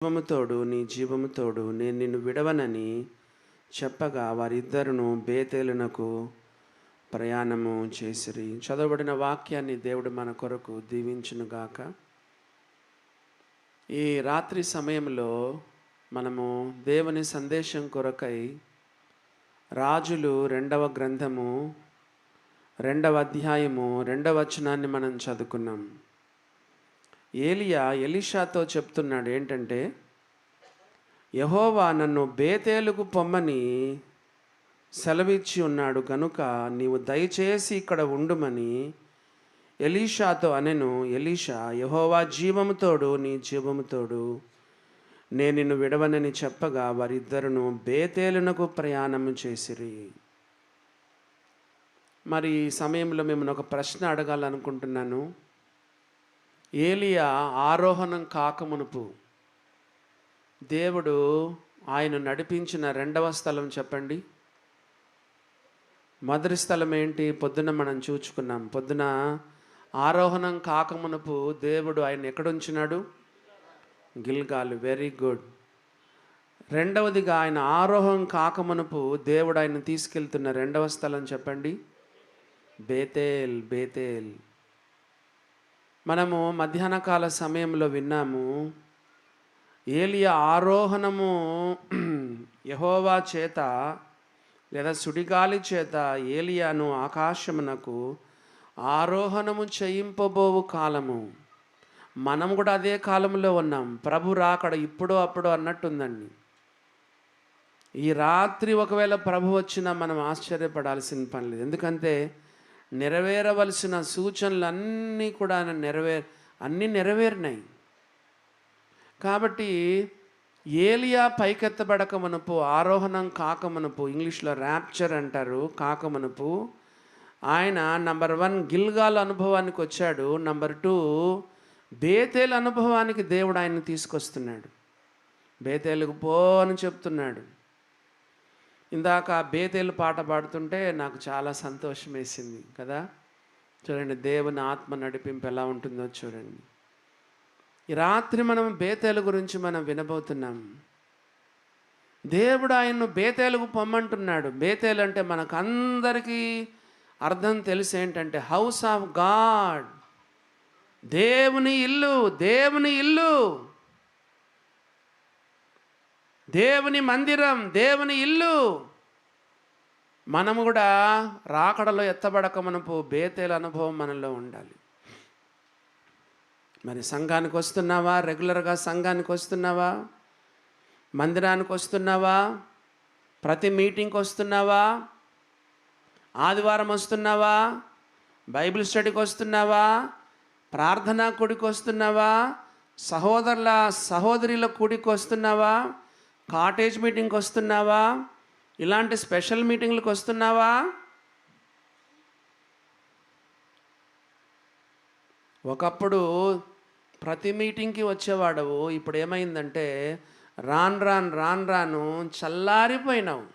జీవముతోడు నీ జీవముతోడు నేను నిన్ను విడవనని చెప్పగా వారిద్దరును బేతేలునకు ప్రయాణము చేసిరి. చదవబడిన వాక్యాన్ని దేవుడు మన కొరకు దీవించునుగాక. ఈ రాత్రి సమయంలో మనము దేవుని సందేశం కొరకై రాజులు 2వ గ్రంథము 2వ అధ్యాయము 2వ వచనాన్ని మనం చదువుకున్నాం. ఏలియా ఎలీషాతో చెప్తున్నాడు ఏంటంటే, యెహోవా నన్ను బేతేలుకు పొమ్మని సెలవిచ్చి ఉన్నాడు కనుక నీవు దయచేసి ఇక్కడ ఉండుమని ఎలీషాతో అనెను. ఎలీషా, యెహోవా జీవముతోడు నీ జీవముతోడు నేను నిన్ను విడవనని చెప్పగా వారిద్దరును బేతేలునకు ప్రయాణము చేసిరి. మరి ఈ సమయంలో మిమ్మల్ని ఒక ప్రశ్న అడగాలనుకుంటున్నాను. ఏలియా ఆరోహణం కాకమునుపు దేవుడు ఆయన నడిపించిన 2వ స్థలం చెప్పండి. మొదటి స్థలం ఏంటి? పొద్దున మనం చూచుకున్నాం. పొద్దున ఆరోహణం కాకమునుపు దేవుడు ఆయన ఎక్కడుంచినాడు? గిల్గాలు. Very good. రెండవదిగా ఆయన ఆరోహణం కాకమునుపు దేవుడు ఆయన తీసుకెళ్తున్న 2వ స్థలం చెప్పండి. బేతేల్. బేతేల్. మనము మధ్యాహ్న కాల సమయంలో విన్నాము, ఏలియా ఆరోహణము యెహోవా చేత లేదా సుడిగాలి చేత ఏలియాను ఆకాశమునకు ఆరోహణము చేయింపబోవు కాలము. మనం కూడా అదే కాలంలో ఉన్నాం. ప్రభు రాకడ ఇప్పుడో అప్పుడో అన్నట్టుందండి. ఈ రాత్రి ఒకవేళ ప్రభు వచ్చినా మనం ఆశ్చర్యపడాల్సిన పని లేదు. ఎందుకంటే నెరవేరవలసిన సూచనలు అన్నీ కూడా అన్నీ నెరవేరినాయి. కాబట్టి ఏలియా పైకెత్తబడక మునుపు, ఆరోహణం కాకమునుపు, ఇంగ్లీష్లో ర్యాప్చర్ అంటారు, కాకమునుపు ఆయన నంబర్ 1 గిల్గాల్ అనుభవానికి వచ్చాడు. నంబర్ 2 బేతేలు అనుభవానికి దేవుడు ఆయన్ని తీసుకొస్తున్నాడు. బేతేలుకు పో అని చెప్తున్నాడు. ఇందాక బేతేలు పాట పాడుతుంటే నాకు చాలా సంతోషం వేసింది కదా. చూడండి, దేవుని ఆత్మ నడిపింపు ఎలా ఉంటుందో చూడండి. ఈ రాత్రి మనం బేతేలు గురించి మనం వినబోతున్నాం. దేవుడు ఆయన్ను బేతేలుకు పొమ్మంటున్నాడు. బేతేలు అంటే మనకు అందరికీ అర్థం తెలిసి ఏంటంటే హౌస్ ఆఫ్ గాడ్, దేవుని ఇల్లు. దేవుని ఇల్లు, దేవుని మందిరం, దేవుని ఇల్లు. మనము కూడా రాకడలో ఎత్తబడక మునుపు బేతేలు అనుభవం మనలో ఉండాలి. మరి సంఘానికి వస్తున్నావా? రెగ్యులర్గా సంఘానికి వస్తున్నావా? మందిరానికి వస్తున్నావా? ప్రతి మీటింగ్కి వస్తున్నావా? ఆదివారం వస్తున్నావా? బైబిల్ స్టడీకి వస్తున్నావా? ప్రార్థనా కూడికి వస్తున్నావా? సహోదరుల సహోదరుల కూడికి వస్తున్నావా? కాటేజ్ మీటింగ్కి వస్తున్నావా? ఇలాంటి స్పెషల్ మీటింగ్లకు వస్తున్నావా? ఒకప్పుడు ప్రతి మీటింగ్కి వచ్చేవాడవు. ఇప్పుడు ఏమైందంటే రాను చల్లారిపోయినావు.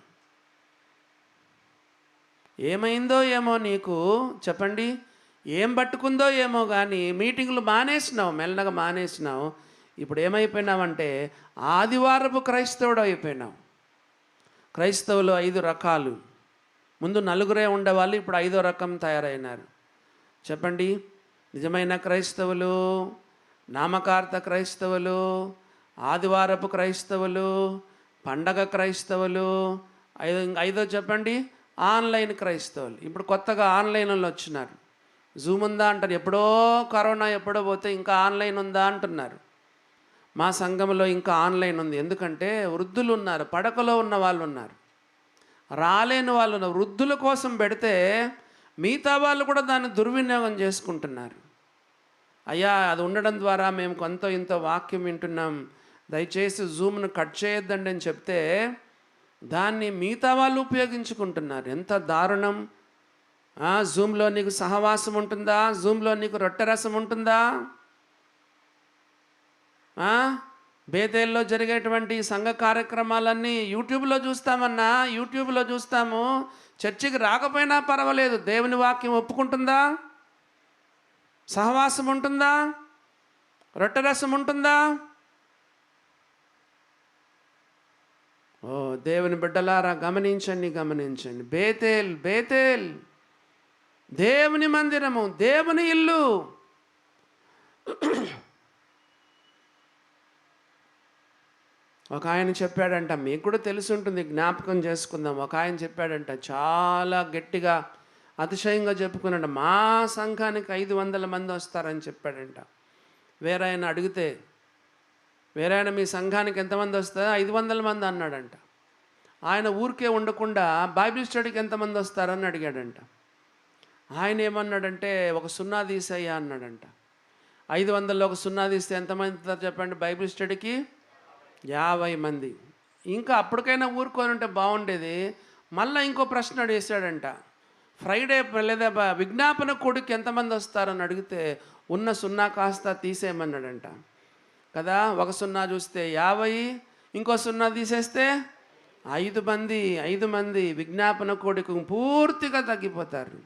ఏమైందో ఏమో నీకు చెప్పండి. ఏం పట్టుకుందో ఏమో కానీ మీటింగ్లు మానేసినావు, మెల్లగా మానేసినావు. ఇప్పుడు ఏమైపోయినావంటే ఆదివారపు క్రైస్తవుడు అయిపోయినావు. క్రైస్తవులు 5 రకాలు. ముందు 4 ఉండేవాళ్ళు, ఇప్పుడు 5వ రకం తయారైనారు. చెప్పండి. నిజమైన క్రైస్తవులు, నామకార్థ క్రైస్తవులు, ఆదివారపు క్రైస్తవులు, పండగ క్రైస్తవులు, ఐదో చెప్పండి ఆన్లైన్ క్రైస్తవులు. ఇప్పుడు కొత్తగా ఆన్లైన్లో వచ్చినారు. జూమ్ ఉందా అంటారు. ఎప్పుడో కరోనా ఎప్పుడో పోతే ఇంకా ఆన్లైన్ ఉందా అంటున్నారు. మా సంఘంలో ఇంకా ఆన్లైన్ ఉంది. ఎందుకంటే వృద్ధులు ఉన్నారు, పడకలో ఉన్న వాళ్ళు ఉన్నారు, రాలేని వాళ్ళు ఉన్నారు. వృద్ధుల కోసం పెడితే మిగతా వాళ్ళు కూడా దాన్ని దుర్వినియోగం చేసుకుంటున్నారు. అయ్యా, అది ఉండడం ద్వారా మేము కొంత ఇంత వాక్యం వింటున్నాం, దయచేసి జూమ్ను కట్ చేయొద్దండి అని చెప్తే దాన్ని మిగతా వాళ్ళు ఉపయోగించుకుంటున్నారు. ఎంత దారుణం! జూమ్లో నీకు సహవాసం ఉంటుందా? జూమ్లో నీకు రొట్టె రసం ఉంటుందా? బేతేల్లో జరిగేటువంటి సంఘ కార్యక్రమాలన్నీ యూట్యూబ్లో చూస్తామన్నా, యూట్యూబ్లో చూస్తాము. చర్చికి రాకపోయినా పర్వాలేదు, దేవుని వాక్యం ఒప్పుకుంటుందా? సహవాసం ఉంటుందా? రొట్టె రసం ఉంటుందా? ఓ దేవుని బిడ్డలారా గమనించండి, గమనించండి. బేతేల్, బేతేల్ దేవుని మందిరము, దేవుని ఇల్లు. ఒక ఆయన చెప్పాడంట, మీకు కూడా తెలిసి ఉంటుంది, జ్ఞాపకం చేసుకుందాం. ఒక ఆయన చెప్పాడంట, చాలా గట్టిగా అతిశయంగా చెప్పుకున్నాడు, మా సంఘానికి 500 మంది వస్తారని చెప్పాడంట. వేరే ఆయన అడిగితే, వేరే ఆయన మీ సంఘానికి ఎంతమంది వస్తారు? 500 మంది అన్నాడంట. ఆయన ఊరికే ఉండకుండా బైబిల్ స్టడీకి ఎంతమంది వస్తారని అడిగాడంట. ఆయన ఏమన్నాడంటే, ఒక 0 తీసేయ్యా అన్నాడంట. 500లో ఒక 0 తీస్తే ఎంతమంది చెప్పండి? బైబిల్ స్టడీకి 50 మంది. ఇంకా అప్పటికైనా ఊరుకొని ఉంటే బాగుండేది. మళ్ళీ ఇంకో ప్రశ్న అడిగేశాడంట, ఫ్రైడే లేదా విజ్ఞాపన కూడికి ఎంతమంది వస్తారని అడిగితే ఉన్న 0 కాస్త తీసేయమన్నాడంట కదా. ఒక 0 చూస్తే 50, ఇంకో 0 తీసేస్తే 5 మంది విజ్ఞాపన కూడికి పూర్తిగా తగ్గిపోతారు.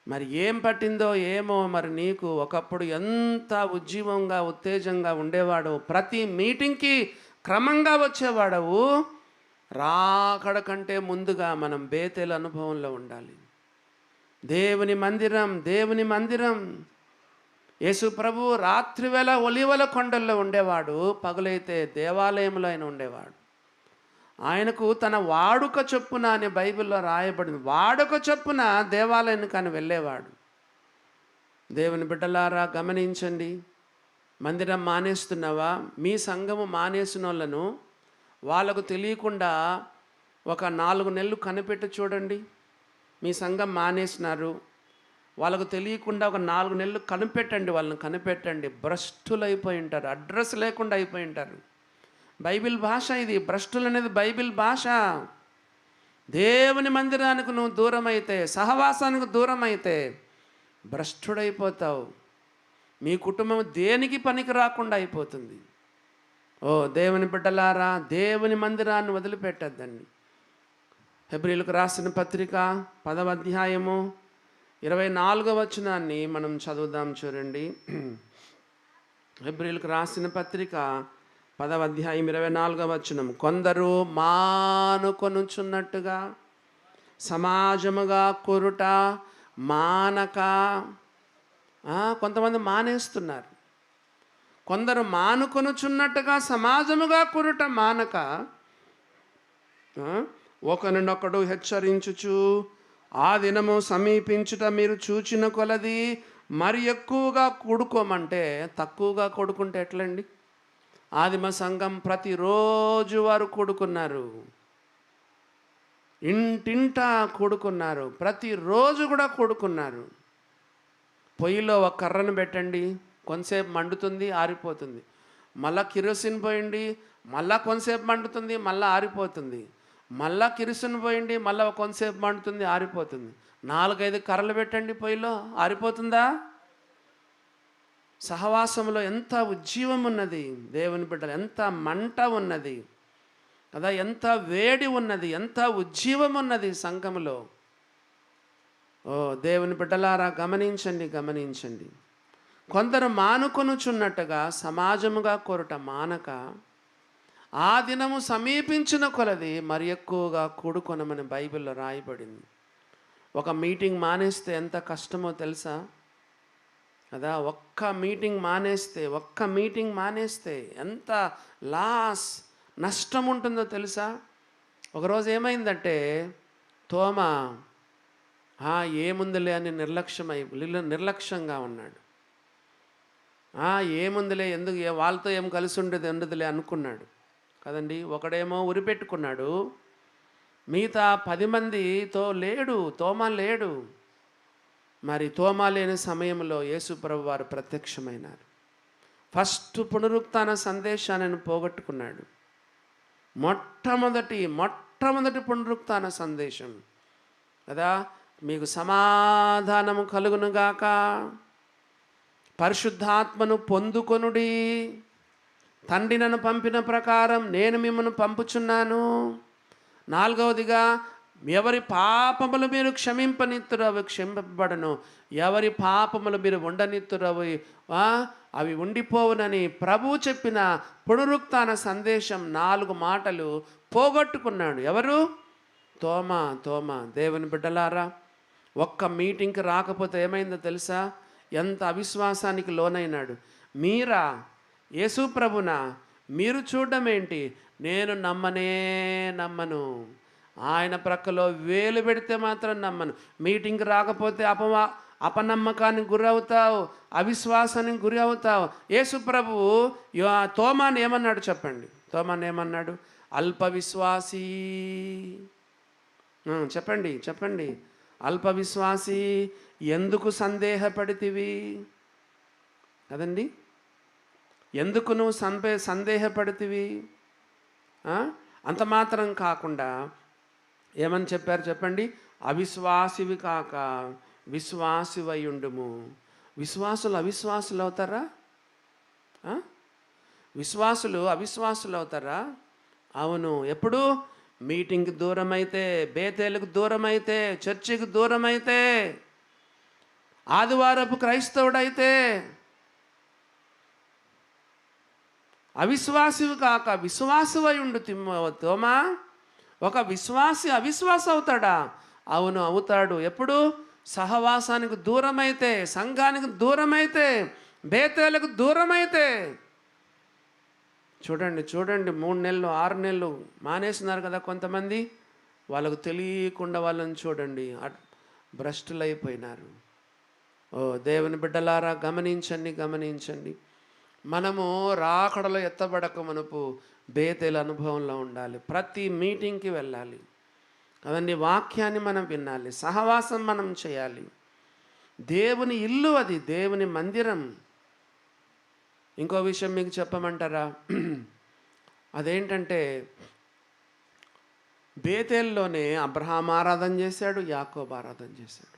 మరి ఏం పట్టిందో ఏమో మరి నీకు. ఒకప్పుడు ఎంత ఉజ్జీవంగా ఉత్తేజంగా ఉండేవాడు, ప్రతి మీటింగ్కి క్రమంగా వచ్చేవాడవు. రాకడ కంటే ముందుగా మనం బేతేలు అనుభవంలో ఉండాలి. దేవుని మందిరం, దేవుని మందిరం. యేసు ప్రభు రాత్రివేళ ఒలీవల కొండల్లో ఉండేవాడు, పగలైతే దేవాలయంలో ఆయన ఉండేవాడు. ఆయనకు తన వాడుక చొప్పున అని బైబిల్లో రాయబడింది. వాడుక చొప్పున దేవాలయానికి ఆయన వెళ్ళేవాడు. దేవుని బిడ్డలారా గమనించండి. మందిరం మానేస్తున్నావా? మీ సంఘము మానేసిన వాళ్ళను వాళ్ళకు తెలియకుండా ఒక 4 నెలలు కనిపెట్టి చూడండి. మీ సంఘం మానేసినారు, వాళ్ళకు తెలియకుండా ఒక 4 నెలలు కనిపెట్టండి, వాళ్ళని కనిపెట్టండి. భ్రష్టులు అయిపోయి ఉంటారు, అడ్రస్ లేకుండా అయిపోయి ఉంటారు. బైబిల్ భాష ఇది. భ్రష్టులు అనేది బైబిల్ భాష. దేవుని మందిరానికి నువ్వు దూరం అయితే, సహవాసానికి దూరం అయితే భ్రష్టుడైపోతావు. మీ కుటుంబం దేనికి పనికి రాకుండా అయిపోతుంది. ఓ దేవుని బిడ్డలారా, దేవుని మందిరాన్ని వదిలిపెట్టద్దండి. హెబ్రీయులకు రాసిన పత్రిక 10వ అధ్యాయము 24వ వచనాన్ని మనం చదువుదాం. చూడండి, హెబ్రీయులకు రాసిన పత్రిక 10వ అధ్యాయం 24వ వచనం. కొందరు మానుకొనుచున్నట్టుగా సమాజముగా కొరుట మానక. కొంతమంది మానేస్తున్నారు. కొందరు మానుకొనుచున్నట్టుగా సమాజముగా కొరుట మానక ఒకరినొకడు హెచ్చరించుచు, ఆ దినము సమీపించుట మీరు చూచిన కొలది మరి ఎక్కువగా కూడుకోమంటే. తక్కువగా కూడుకుంటే ఎట్లండి? ఆదిమ సంఘం ప్రతిరోజు వారు కూడుకున్నారు, ఇంటింటా కూడుకున్నారు, ప్రతిరోజు కూడా కూడుకున్నారు. పొయ్యిలో ఒక కర్రను పెట్టండి, కొంతసేపు మండుతుంది, ఆరిపోతుంది. మళ్ళా కిరోసిన్ పోయండి, మళ్ళా కొంతసేపు మండుతుంది, మళ్ళీ ఆరిపోతుంది. మళ్ళా కిరోసిన్ పోయండి, మళ్ళీ కొంతసేపు మండుతుంది, ఆరిపోతుంది. 4-5 కర్రలు పెట్టండి పొయ్యిలో, ఆరిపోతుందా? సహవాసంలో ఎంత ఉజ్జీవం ఉన్నది దేవుని బిడ్డలు, ఎంత మంట ఉన్నది కదా, ఎంత వేడి ఉన్నది, ఎంత ఉజ్జీవం ఉన్నది సంఘములో. ఓ దేవుని బిడ్డలారా గమనించండి, గమనించండి. కొందరు మానుకొనుచున్నట్టుగా సమాజముగా కొరట మానక, ఆ దినము సమీపించిన కొలది మరి ఎక్కువగా కూడుకొనమని బైబిల్లో రాయబడింది. ఒక మీటింగ్ మానేస్తే ఎంత కష్టమో తెలుసా కదా. ఒక్క మీటింగ్ మానేస్తే ఎంత నష్టం ఉంటుందో తెలుసా. ఒకరోజు ఏమైందంటే, తోమ ఏముందిలే అని నిర్లక్ష్యంగా ఉన్నాడు. ఏముందిలే, ఎందుకు వాళ్ళతో ఏం కలిసి ఉండదులే అనుకున్నాడు కదండి. ఒకడేమో ఉరిపెట్టుకున్నాడు, మిగతా 10 మందితో లేడు, తోమ లేడు. మరి తోమా లేని సమయంలో యేసుప్రభు వారు ప్రత్యక్షమైనారు. ఫస్ట్ పునరుత్థాన సందేశాన్ని పోగొట్టుకున్నాడు. మొట్టమొదటి పునరుత్థాన సందేశం కదా. మీకు సమాధానము కలుగునుగాక, పరిశుద్ధాత్మను పొందుకొనుడి, తండ్రి నన్ను పంపిన ప్రకారం నేను మిమ్మల్ని పంపుచున్నాను. 4వదిగా ఎవరి పాపములు మీరు క్షమింపనిత్తురు అవి క్షమింపబడను, ఎవరి పాపములు మీరు ఉండనిత్తురు అవి ఉండిపోవునని ప్రభువు చెప్పిన పునరుత్థాన సందేశం 4 మాటలు పోగొట్టుకున్నాడు. ఎవరు? తోమా. దేవుని బిడ్డలారా, ఒక్క మీటింగ్కి రాకపోతే ఏమైందో తెలుసా? ఎంత అవిశ్వాసానికి లోనైనాడు. మీరా యేసు ప్రభునా మీరు చూడడం ఏంటి? నేను నమ్మను. ఆయన ప్రక్కలో వేలు పెడితే మాత్రం నమ్మను. మీటింగ్కి రాకపోతే అపనమ్మకానికి గురి అవుతావు, అవిశ్వాసానికి గురి అవుతావు. యేసు ప్రభువు తోమాను ఏమన్నాడు చెప్పండి? తోమాను ఏమన్నాడు? అల్ప విశ్వాసీ. చెప్పండి. అల్ప విశ్వాసీ, ఎందుకు సందేహపడితివి? కదండి, ఎందుకు నువ్వు సందేహపడితివి? అంత మాత్రం కాకుండా ఏమని చెప్పారు చెప్పండి? అవిశ్వాసివి కాక విశ్వాసివయుండుము. విశ్వాసులు అవిశ్వాసులు అవుతారా? విశ్వాసులు అవిశ్వాసులు అవుతారా? అవును. ఎప్పుడు? మీటింగ్కి దూరమైతే, బేతేలకు దూరమైతే, చర్చికి దూరమైతే, ఆదివారపు క్రైస్తవుడైతే. అవిశ్వాసివి కాక విశ్వాసవై ఉండు తోమా. ఒక విశ్వాసి అవిశ్వాస అవుతాడా? అవును, అవుతాడు. ఎప్పుడు? సహవాసానికి దూరమైతే, సంఘానికి దూరమైతే, బేతేలకు దూరమైతే. చూడండి 3 నెలలు 6 నెలలు మానేస్తున్నారు కదా కొంతమంది. వాళ్ళకు తెలియకుండా వాళ్ళని చూడండి భ్రష్టులైపోయినారు. దేవుని బిడ్డలారా, గమనించండి. మనము రాకడలో ఎత్తబడక మనపు బేతేల అనుభవంలో ఉండాలి. ప్రతి మీటింగ్కి వెళ్ళాలి కదండి. వాక్యాన్ని మనం వినాలి, సహవాసం మనం చేయాలి. దేవుని ఇల్లు అది, దేవుని మందిరం. ఇంకో విషయం మీకు చెప్పమంటారా? అదేంటంటే, బేతేల్లోనే అబ్రహాం ఆరాధన చేశాడు, యాకోబు ఆరాధన చేశాడు.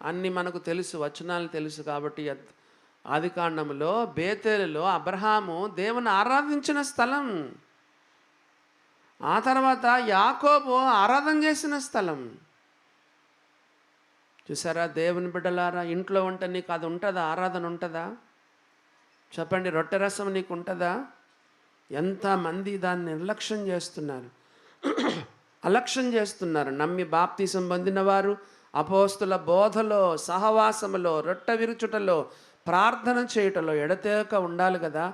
అన్నీ మనకు తెలుసు, వచనాలు తెలుసు. కాబట్టి ఆదికాండంలో బేతేలులో అబ్రహాము దేవుని ఆరాధించిన స్థలం. ఆ తర్వాత యాకోబు ఆరాధన చేసిన స్థలం. చూసారా దేవుని బిడ్డలారా, ఇంట్లో ఉంటే నీకు అది ఉంటుందా? ఆరాధన ఉంటుందా? చెప్పండి. రొట్టె రసం నీకు ఉంటుందా? ఎంతమంది దాన్ని నిర్లక్ష్యం చేస్తున్నారు, అలక్ష్యం చేస్తున్నారు. నమ్మి బాప్తీసం పొందిన వారు అపోస్తుల బోధలో, సహవాసములో, రొట్టె విరుచుటలో, ప్రార్థన చేయటంలో ఎడతెగక ఉండాలి కదా.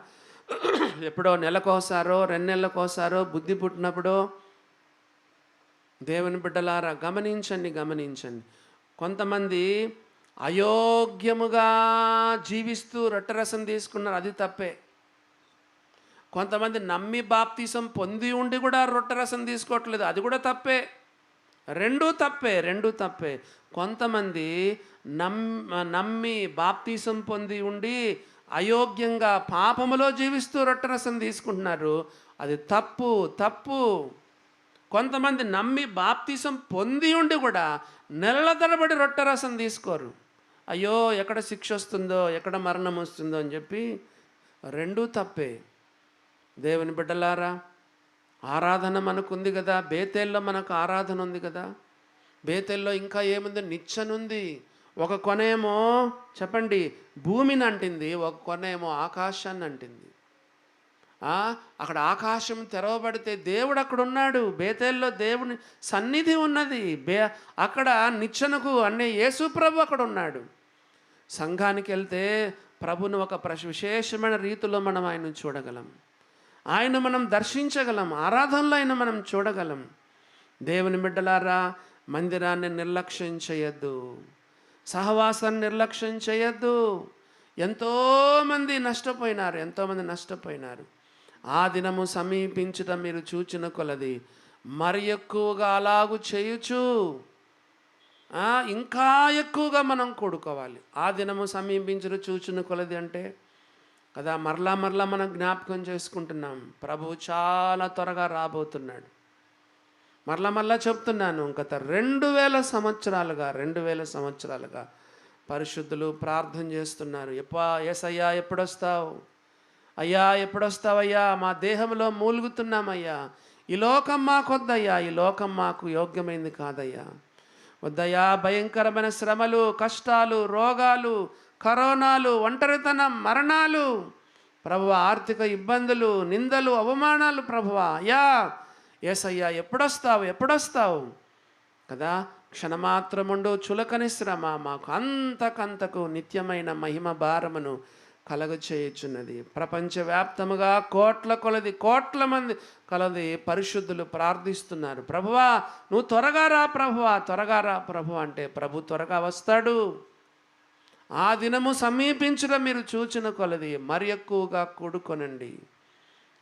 ఎప్పుడో నెలకోసారో 2 నెలలకోసారో బుద్ధి పుట్టినప్పుడో. దేవుని బిడ్డలారా, గమనించండి. కొంతమంది అయోగ్యముగా జీవిస్తూ రొట్టెరసం తీసుకున్నారు, అది తప్పే. కొంతమంది నమ్మి బాప్తీసం పొంది ఉండి కూడా రొట్టెరసం తీసుకోవట్లేదు, అది కూడా తప్పే. రెండూ తప్పే. కొంతమంది నమ్మి బాప్తీసం పొంది ఉండి అయోగ్యంగా పాపములో జీవిస్తూ రొట్టెరసం తీసుకుంటున్నారు, అది తప్పు. కొంతమంది నమ్మి బాప్తీసం పొంది ఉండి కూడా నెలల తరబడి రొట్టెరసం తీసుకోరు. అయ్యో, ఎక్కడ శిక్ష వస్తుందో, ఎక్కడ మరణం వస్తుందో అని చెప్పి. రెండూ తప్పే. దేవుని బిడ్డలారా, ఆరాధన మనకుంది కదా. బేతేల్లో మనకు ఆరాధన ఉంది కదా. బేతేల్లో ఇంకా ఏముంది? నిచ్చెనుంది. ఒక కొనేమో చెప్పండి భూమిని అంటింది, ఒక కొనేమో ఆకాశాన్ని అంటింది. అక్కడ ఆకాశం తెరవబడితే దేవుడు అక్కడ ఉన్నాడు. బేతేల్లో దేవుని సన్నిధి ఉన్నది. అక్కడ నిచ్చెనకు అనే యేసు ప్రభు అక్కడ ఉన్నాడు. సంఘానికి వెళ్తే ప్రభుని ఒక విశేషమైన రీతిలో మనం ఆయన చూడగలం, ఆయన మనం దర్శించగలం, ఆరాధనలో ఆయన మనం చూడగలం. దేవుని బిడ్డలారా, మందిరాన్ని నిర్లక్ష్యం చేయొద్దు, సహవాసాన్ని నిర్లక్ష్యం చేయొద్దు. ఎంతోమంది నష్టపోయినారు. ఆ దినము సమీపించుట మీరు చూచిన కొలది మరి ఎక్కువగా అలాగూ చేయుచు ఇంకా ఎక్కువగా మనం కూడుకోవాలి. ఆ దినము సమీపించుట చూచిన కొలది అంటే కదా, మరలా మనం జ్ఞాపకం చేసుకుంటున్నాం. ప్రభువు చాలా త్వరగా రాబోతున్నాడు. మరలా చెప్తున్నాను, గత 2000 సంవత్సరాలుగా పరిశుద్ధులు ప్రార్థన చేస్తున్నారు. యేసయ్యా ఎప్పుడొస్తావు అయ్యా, మా దేహంలో మూలుగుతున్నామయ్యా, ఈ లోకం మాకొద్దయ్యా, ఈ లోకం మాకు యోగ్యమైంది కాదయ్యా. వద్దయ్యా, భయంకరమైన శ్రమలు, కష్టాలు, రోగాలు, కరోనాలు, ఒంటరితనం, మరణాలు, ప్రభువా, ఆర్థిక ఇబ్బందులు, నిందలు, అవమానాలు, ప్రభువా, అయ్యా యేసయ్యా ఎప్పుడొస్తావు కదా. క్షణమాత్రముండు చులకని శ్రమ మాకు అంతకంతకు నిత్యమైన మహిమ భారమును కలగచేయుచున్నది. ప్రపంచవ్యాప్తముగా కోట్ల మంది కలది పరిశుద్ధులు ప్రార్థిస్తున్నారు. ప్రభువా, నువ్వు త్వరగా రా ప్రభువా అంటే ప్రభు త్వరగా వస్తాడు. ఆ దినము సమీపించడం మీరు చూచిన కొలది మరి ఎక్కువగా కూడుకొనండి.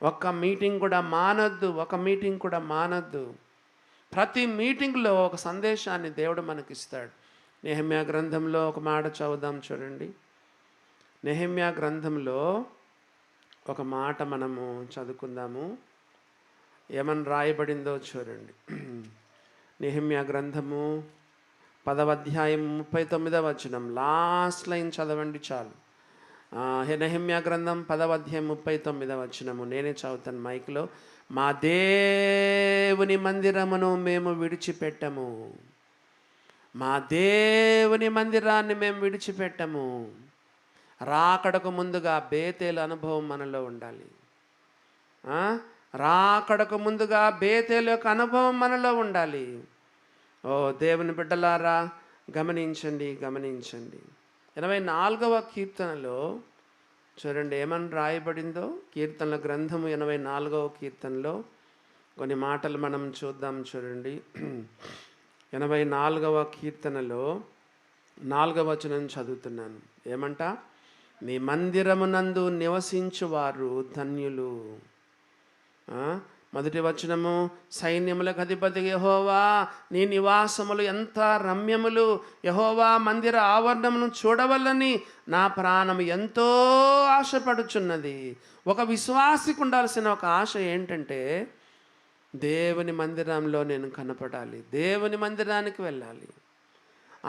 ఒక్క మీటింగ్ కూడా మానొద్దు. ప్రతి మీటింగ్లో ఒక సందేశాన్ని దేవుడు మనకిస్తాడు. నెహెమ్యా గ్రంథంలో ఒక మాట చదువుదాం చూడండి. నెహెమ్యా గ్రంథంలో ఒక మాట మనము చదువుకుందాము. ఏమని రాయబడిందో చూడండి. నెహెమ్యా గ్రంథము 10వ అధ్యాయం 39వ వచనం, లాస్ట్ లైన్ చదవండి చాలు. నెహెమ్యా గ్రంథం 10వ అధ్యాయం 39వ వచనము నేనే చదువుతాను మైక్లో. మా దేవుని మందిరమును మేము విడిచిపెట్టము, మా దేవుని మందిరాన్ని మేము విడిచిపెట్టము. రాకడకు ముందుగా బేతేలు అనుభవం మనలో ఉండాలి. రాకడకు ముందుగా బేతేలు యొక్క అనుభవం మనలో ఉండాలి. ఓ దేవుని బిడ్డలారా, గమనించండి. 84వ కీర్తనలో చూడండి ఏమని రాయబడిందో. కీర్తనల గ్రంథము 84వ కీర్తనలో కొన్ని మాటలు మనం చూద్దాం చూడండి. 84వ కీర్తనలో 4వ వచనం చదువుతున్నాను. ఏమంట? నీ మందిరమునందు నివసించువారు ధన్యులు. మొదటి వచనము, సైన్యములకు అధిపతి యెహోవా, నీ నివాసములు ఎంత రమ్యములు. యెహోవా మందిర ఆవరణమును చూడవల్లని నా ప్రాణము ఎంతో ఆశపడుచున్నది. ఒక విశ్వాసికి ఉండాల్సిన ఒక ఆశ ఏంటంటే, దేవుని మందిరంలో నేను కనపడాలి, దేవుని మందిరానికి వెళ్ళాలి,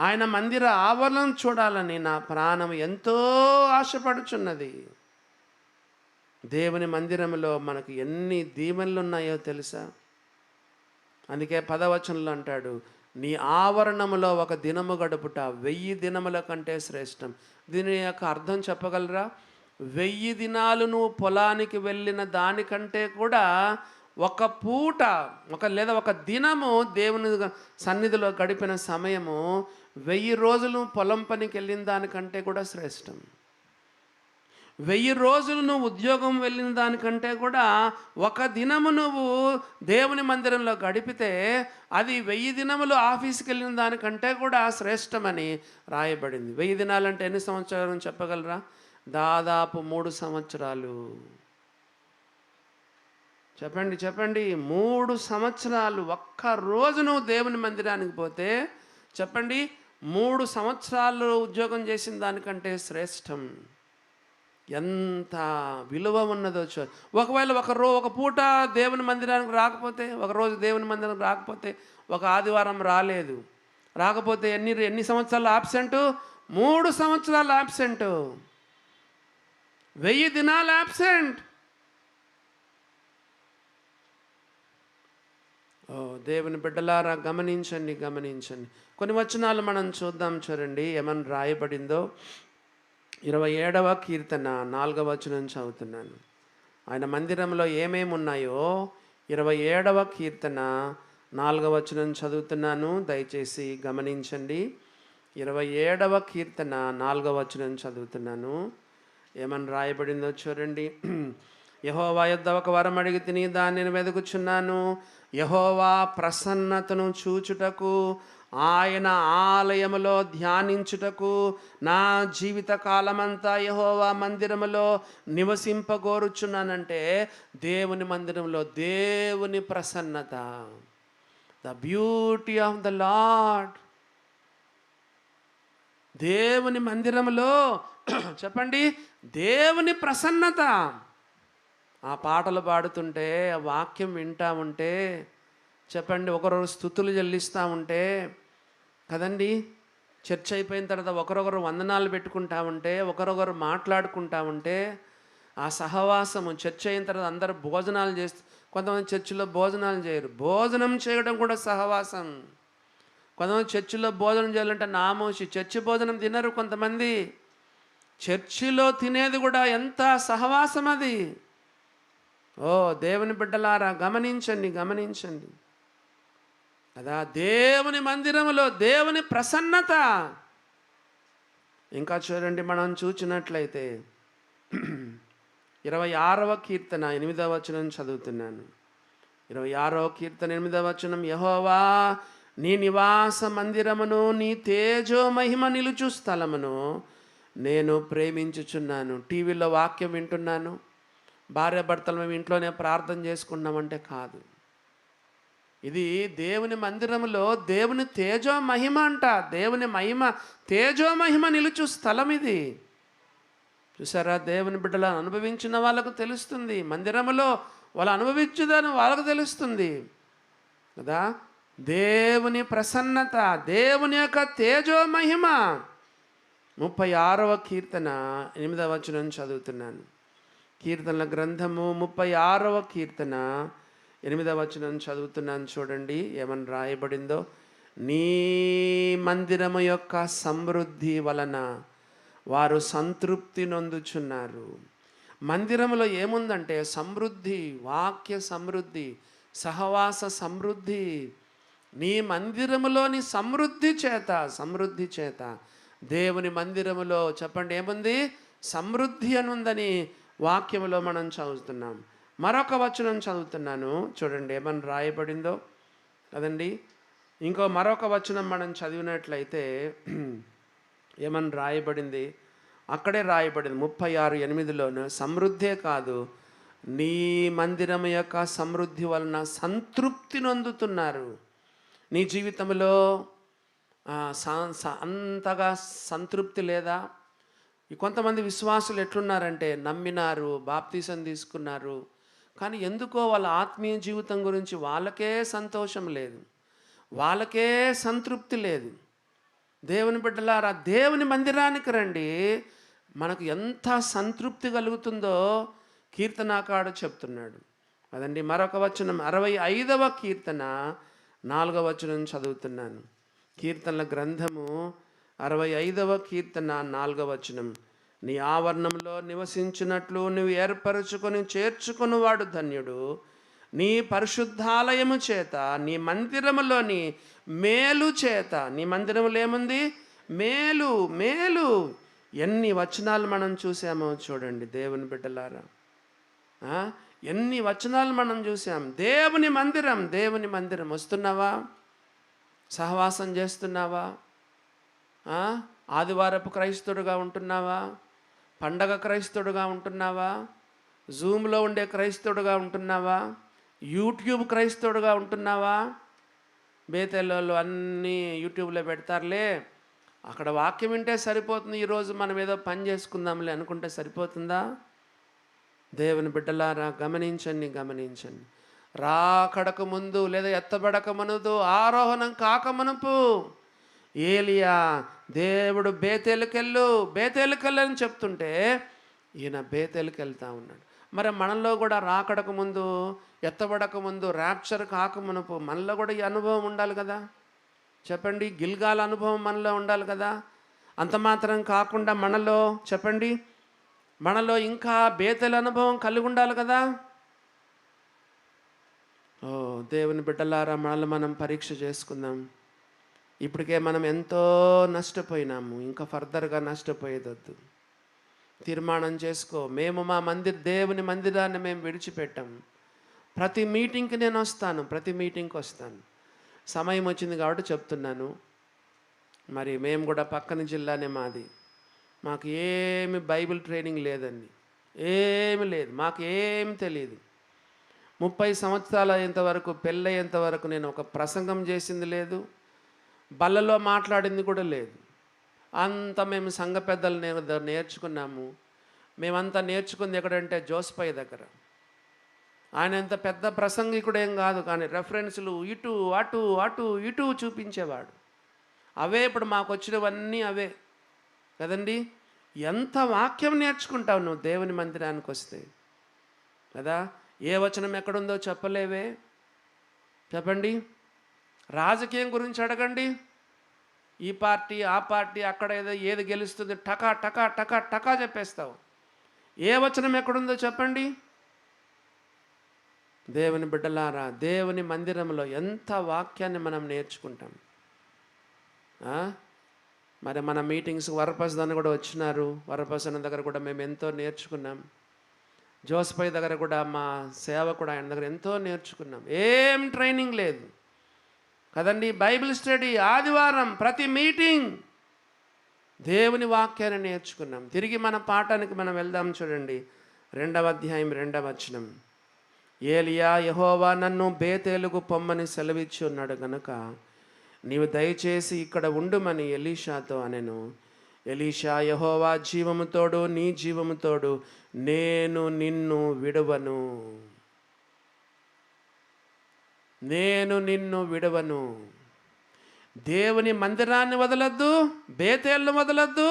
ఆయన మందిర ఆవరణం చూడాలని నా ప్రాణం ఎంతో ఆశపడుచున్నది. దేవుని మందిరంలో మనకు ఎన్ని దీవెనలు ఉన్నాయో తెలుసా? అందుకే 10వ వచనంలో అంటాడు, నీ ఆవరణములో ఒక దినము గడుపుట 1000 దినముల కంటే శ్రేష్టం. దీని యొక్క అర్థం చెప్పగలరా? 1000 దినాలు నువ్వు పొలానికి వెళ్ళిన దానికంటే కూడా ఒక పూట లేదా ఒక దినము దేవుని సన్నిధిలో గడిపిన సమయము 1000 రోజులు పొలం పనికి వెళ్ళిన దానికంటే కూడా శ్రేష్టం. 1000 రోజులు నువ్వు ఉద్యోగం వెళ్ళిన దానికంటే కూడా ఒక దినము నువ్వు దేవుని మందిరంలో గడిపితే అది 1000 దినములు ఆఫీస్కి వెళ్ళిన దానికంటే కూడా శ్రేష్టమని రాయబడింది. 1000 దినాలంటే ఎన్ని సంవత్సరాలు చెప్పగలరా? దాదాపు 3 సంవత్సరాలు. చెప్పండి 3 సంవత్సరాలు. ఒక్క రోజు నువ్వు దేవుని మందిరానికి పోతే చెప్పండి 3 సంవత్సరాలు ఉద్యోగం చేసిన దానికంటే శ్రేష్టం. ఎంత విలువ ఉన్నదో. ఒకవేళ ఒక పూట దేవుని మందిరానికి రాకపోతే, ఒకరోజు దేవుని మందిరానికి రాకపోతే, ఒక ఆదివారం రాకపోతే ఎన్ని సంవత్సరాలు ఆబ్సెంటు? 3 సంవత్సరాలు ఆబ్సెంటు, 1000 దినాలు ఆబ్సెంట్. ఓ దేవుని బిడ్డలారా, గమనించండి. కొన్ని వచనాలు మనం చూద్దాం చూడండి ఏమని రాయబడిందో. 27వ కీర్తన 4వ వచనం చదువుతున్నాను. ఆయన మందిరంలో ఏమేమి ఉన్నాయో 27వ కీర్తన 4వ వచనం చదువుతున్నాను, దయచేసి గమనించండి. 27వ కీర్తన 4వ వచనం చదువుతున్నాను. ఏమని రాయబడిందో చూడండి. యెహోవా యొద్ద ఒక వరం అడిగి తిని దానిని వెదుకుచున్నాను. యెహోవా ప్రసన్నతను చూచుటకు, ఆయన ఆలయములో ధ్యానించుటకు, నా జీవిత కాలమంతా యెహోవా మందిరములో నివసింపగోరుచున్నానంటే దేవుని మందిరంలో దేవుని ప్రసన్నత, the beauty of the lord. దేవుని మందిరములో చెప్పండి దేవుని ప్రసన్నత. ఆ పాటలు పాడుతుంటే, ఆ వాక్యం వింటా ఉంటే చెప్పండి, ఒకరొకరు స్తుతులు చెల్లిస్తూ ఉంటే కదండి, చర్చ అయిపోయిన తర్వాత ఒకరొకరు వందనాలు పెట్టుకుంటా ఉంటే, ఒకరొకరు మాట్లాడుకుంటా ఉంటే, ఆ సహవాసము చర్చ అయిన తర్వాత అందరూ భోజనాలు చేస్తూ కొంతమంది చర్చిలో భోజనాలు చేయరు. భోజనం చేయడం కూడా సహవాసం. కొంతమంది చర్చిలో భోజనం చేయాలంటే నామోషి. చర్చి భోజనం తినరు కొంతమంది. చర్చిలో తినేది కూడా ఎంత సహవాసం అది. ఓ దేవుని బిడ్డలారా, గమనించండి, గమనించండి కదా. దేవుని మందిరములో దేవుని ప్రసన్నత. ఇంకా చూడండి, మనం చూచినట్లయితే 26వ కీర్తన 8వ వచనం చదువుతున్నాను. 26వ కీర్తన 8వ వచనం, యెహోవా నీ నివాస మందిరమును నీ తేజో మహిమ నిలుచు స్థలమును నేను ప్రేమించుచున్నాను. టీవీలో వాక్యం వింటున్నాను, భార్యాభర్తలు మేము ఇంట్లోనే ప్రార్థన చేసుకున్నామంటే కాదు. ఇది దేవుని మందిరములో దేవుని తేజో మహిమ అంట. దేవుని మహిమ, తేజో మహిమ నిలుచు స్థలం ఇది. చూసారా, దేవుని బిడ్డలను అనుభవించిన వాళ్ళకు తెలుస్తుంది. మందిరములో వాళ్ళు అనుభవించుదని వాళ్ళకు తెలుస్తుంది కదా. దేవుని ప్రసన్నత, దేవుని యొక్క తేజో మహిమ. 36వ కీర్తన 8వ వచనం చదువుతున్నాను. కీర్తనల గ్రంథము 36వ కీర్తన 8వ వచనం చదువుతున్నాను. చూడండి ఏమని రాయబడిందో. నీ మందిరము యొక్క సమృద్ధి వలన వారు సంతృప్తి నొందుచున్నారు. మందిరములో ఏముందంటే సమృద్ధి, వాక్య సమృద్ధి, సహవాస సమృద్ధి. నీ మందిరములోని సమృద్ధి చేత దేవుని మందిరములో చెప్పండి ఏముంది? సమృద్ధి అని ఉందని వాక్యములో మనం చదువుతున్నాం. మరొక వచనం చదువుతున్నాను, చూడండి ఏమని రాయబడిందో కదండి. ఇంకో మరొక వచనం మనం చదివినట్లయితే ఏమని రాయబడింది, అక్కడే రాయబడింది 36:8లోను. సమృద్ధే కాదు, నీ మందిరం యొక్క సమృద్ధి వలన సంతృప్తి నొందుతున్నారు. నీ జీవితంలో అంతగా సంతృప్తి లేదా? కొంతమంది విశ్వాసులు ఎట్లున్నారంటే నమ్మినారు, బాప్తీసం తీసుకున్నారు, కానీ ఎందుకో వాళ్ళ ఆత్మీయ జీవితం గురించి వాళ్ళకే సంతోషం లేదు, వాళ్ళకే సంతృప్తి లేదు. దేవుని బిడ్డలారా, దేవుని మందిరానికి రండి, మనకు ఎంత సంతృప్తి కలుగుతుందో కీర్తనాకారుడు చెప్తున్నాడు అదండి. మరొక వచనం 65వ కీర్తన 4వ వచనం చదువుతున్నాను. కీర్తనల గ్రంథము 65వ కీర్తన 4వ వచనం, నీ ఆవరణంలో నివసించినట్లు నువ్వు ఏర్పరచుకొని చేర్చుకుని వాడు ధన్యుడు. నీ పరిశుద్ధాలయము చేత, నీ మందిరములోని మేలు చేత. నీ మందిరములో ఏముంది? మేలు, మేలు. ఎన్ని వచనాలు మనం చూసామో చూడండి దేవుని బిడ్డలారా. ఎన్ని వచనాలు మనం చూసాం. దేవుని మందిరం, దేవుని మందిరం. వస్తున్నావా? సహవాసం చేస్తున్నావా? ఆదివారపు క్రైస్తవుడుగా ఉంటున్నావా? పండగ క్రైస్తవుడుగా ఉంటున్నావా? జూమ్లో ఉండే క్రైస్తవుడుగా ఉంటున్నావా? యూట్యూబ్ క్రైస్తవుడుగా ఉంటున్నావా? బేతెల్లో అన్నీ యూట్యూబ్లో పెడతారులే, అక్కడ వాక్యం వింటే సరిపోతుంది, ఈరోజు మనం ఏదో పని చేసుకుందాంలే అనుకుంటే సరిపోతుందా? దేవుని బిడ్డలారా, గమనించండి, గమనించండి. రాకడక ముందు లేదా ఎత్తబడక మునుదు, ఆరోహణం కాక మునుపు ఏలియా దేవుడు బేతేలుకెళ్ళు అని చెప్తుంటే ఈయన బేతేలుకి వెళ్తా ఉన్నాడు. మరి మనలో కూడా రాకడక ముందు, ఎత్తబడక ముందు, ర్యాప్చర్ కాక మునుపు మనలో కూడా ఈ అనుభవం ఉండాలి కదా. చెప్పండి, గిల్గాల్ అనుభవం మనలో ఉండాలి కదా. అంత మాత్రం కాకుండా మనలో చెప్పండి, మనలో ఇంకా బేతేలు అనుభవం కలిగి ఉండాలి కదా. ఓ దేవుని బిడ్డలారా, మనల్ని మనం పరీక్ష చేసుకుందాం. ఇప్పటికే మనం ఎంతో నష్టపోయినాము, ఇంకా ఫర్దర్గా నష్టపోయేదొద్దు. తీర్మానం చేసుకో. మేము మా దేవుని మందిరాన్ని మేము విడిచిపెట్టాం. ప్రతి మీటింగ్కి నేను వస్తాను, ప్రతి మీటింగ్కి వస్తాను. సమయం వచ్చింది కాబట్టి చెప్తున్నాను. మరి మేము కూడా పక్కన జిల్లానే మాది. మాకు ఏమి బైబిల్ ట్రైనింగ్ లేదండి, ఏమి లేదు, మాకు ఏమి తెలియదు. 30 సంవత్సరాలు అయ్యేంతవరకు, పెళ్ళయ్యేంతవరకు నేను ఒక ప్రసంగం చేసింది లేదు, బల్లలో మాట్లాడింది కూడా లేదు. అంతా మేము సంఘ పెద్దలు నేర్చుకున్నాము. మేమంతా నేర్చుకుంది ఎక్కడంటే జోస్పై దగ్గర. ఆయన ఎంత పెద్ద ప్రసంగికుడు ఏం కాదు, కానీ రెఫరెన్స్లు ఇటు అటు అటు ఇటు చూపించేవాడు. అవే ఇప్పుడు మాకు వచ్చినవన్నీ అవే కదండి. ఎంత వాక్యం నేర్చుకుంటావు నువ్వు దేవుని మందిరానికి వస్తే కదా. ఏ వచనం ఎక్కడుందో చెప్పలేవే? చెప్పండి. రాజకీయం గురించి అడగండి, ఈ పార్టీ ఆ పార్టీ అక్కడ ఏది గెలుస్తుంది టకా టకా టకా టకా చెప్పేస్తావు. ఏ వచనం ఎక్కడుందో చెప్పండి. దేవుని బిడ్డలారా, దేవుని మందిరంలో ఎంత వాక్యాన్ని మనం నేర్చుకుంటాం. మరి మన మీటింగ్స్ వరప్రసాద్ కూడా వచ్చినారు. వరప్రసాద్ దగ్గర కూడా మేము ఎంతో నేర్చుకున్నాం. జోసపై దగ్గర కూడా మా సేవకుడు ఆయన దగ్గర ఎంతో నేర్చుకున్నాం. ఏం ట్రైనింగ్ లేదు కదండి. బైబిల్ స్టడీ ఆదివారం ప్రతి మీటింగ్ దేవుని వాక్యాన్ని నేర్చుకున్నాం. తిరిగి మన పాఠానికి మనం వెళ్దాం. చూడండి 2వ అధ్యాయం 2వ వచనం. ఏలియా, యెహోవా నన్ను బేతేలుకు పొమ్మని సెలవిచ్చి ఉన్నాడు గనుక నీవు దయచేసి ఇక్కడ ఉండుమని ఎలీషాతో అనెను. ఎలీషా, యెహోవా జీవముతోడు నీ జీవముతోడు నేను నిన్ను విడువను, నేను నిన్ను విడవను. దేవుని మందిరాన్ని వదలొద్దు, బేతేలను వదలొద్దు,